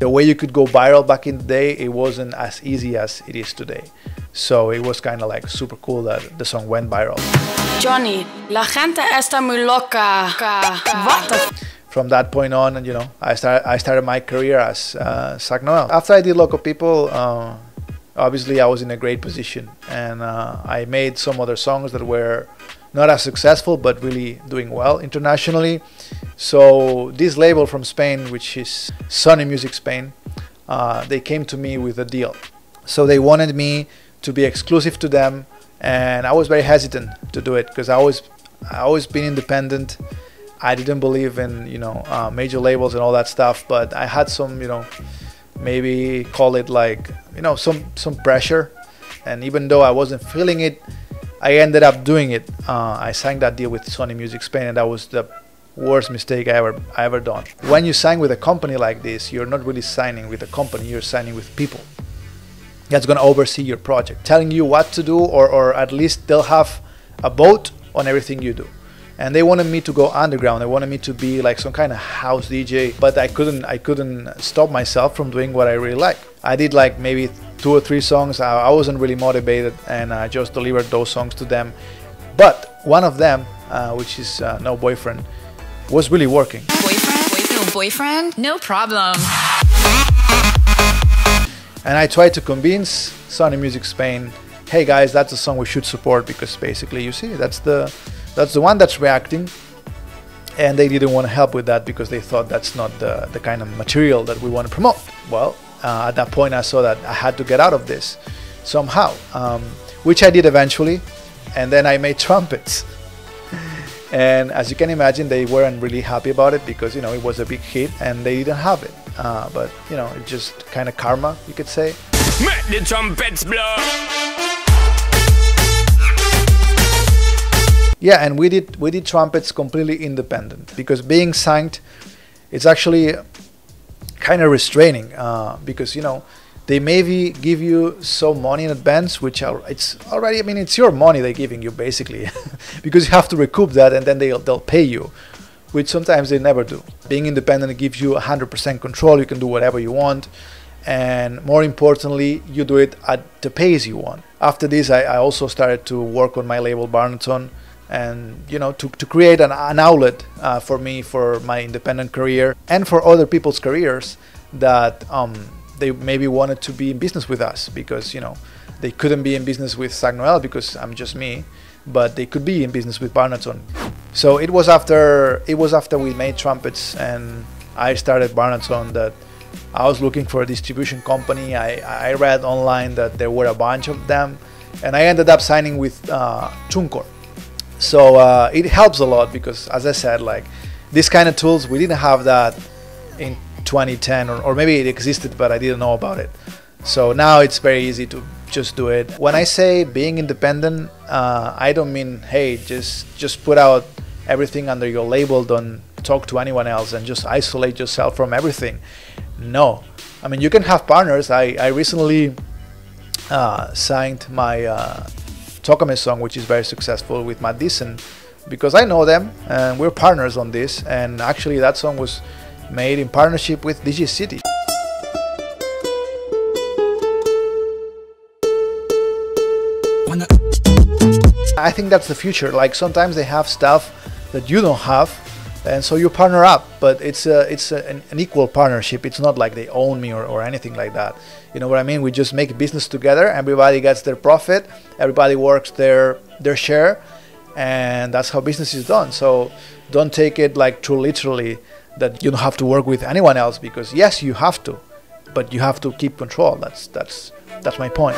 The way you could go viral back in the day, it wasn't as easy as it is today. So it was kind of like super cool that the song went viral. Johnny, la gente está muy loca. What the From that point on, you know, I started my career as Sak Noel. After I did Local People, obviously I was in a great position, and I made some other songs that were not as successful but really doing well internationally. So this label from Spain, which is Sony Music Spain, they came to me with a deal. So they wanted me to be exclusive to them, and I was very hesitant to do it because I always been independent. I didn't believe in, you know, major labels and all that stuff, but I had some, you know, maybe call it like, you know, some pressure, and even though I wasn't feeling it, I ended up doing it. I signed that deal with Sony Music Spain, and that was the worst mistake I ever done. When you sign with a company like this, you're not really signing with a company, you're signing with people that's going to oversee your project, telling you what to do, or at least they'll have a vote on everything you do. And they wanted me to go underground. They wanted me to be like some kind of house DJ, but I couldn't stop myself from doing what I really like. I did like maybe 2 or 3 songs. I wasn't really motivated, and I just delivered those songs to them. But one of them, which is No Boyfriend, was really working. Boyfriend? No boyfriend? No problem. And I tried to convince Sony Music Spain, hey guys, that's a song we should support, because basically, you see, that's the one that's reacting. And they didn't want to help with that because they thought that's not the kind of material that we want to promote. Well, at that point I saw that I had to get out of this somehow, which I did eventually. And then I made Trumpets. And as you can imagine, they weren't really happy about it because, you know, it was a big hit and they didn't have it. But, you know, it's just kind of karma, you could say. Make the trumpets blow. Yeah, and we did Trumpets completely independent, because being signed, it's actually kind of restraining, because, you know, they maybe give you some money in advance, which it's already, I mean, it's your money they're giving you basically, because you have to recoup that, and then they'll pay you, which sometimes they never do. Being independent gives you 100% control. You can do whatever you want, and more importantly, you do it at the pace you want. After this, I also started to work on my label Barnaton, and, you know, to create an outlet for me, for my independent career, and for other people's careers that they maybe wanted to be in business with us, because, you know, they couldn't be in business with Sak Noel because I'm just me, but they could be in business with Barnaton. So it was after we made Trumpets and I started Barnaton that I was looking for a distribution company. I read online that there were a bunch of them, and I ended up signing with TUNECORE. So it helps a lot because, as I said, like, these kind of tools, we didn't have that in 2010, or maybe it existed but I didn't know about it. So now it's very easy to just do it. When I say being independent, I don't mean, hey, just put out everything under your label, don't talk to anyone else, and just isolate yourself from everything. No, I mean, you can have partners. I recently signed my TOCAME song, which is very successful, with Matt Deason, because I know them and we're partners on this. And actually that song was made in partnership with DJ City. I think that's the future. Like, sometimes they have stuff that you don't have, and so you partner up, but it's an equal partnership. It's not like they own me or anything like that. You know what I mean? We just make business together. Everybody gets their profit. Everybody works their share, and that's how business is done. So don't take it like too literally that you don't have to work with anyone else, because yes, you have to, but you have to keep control. That's my point.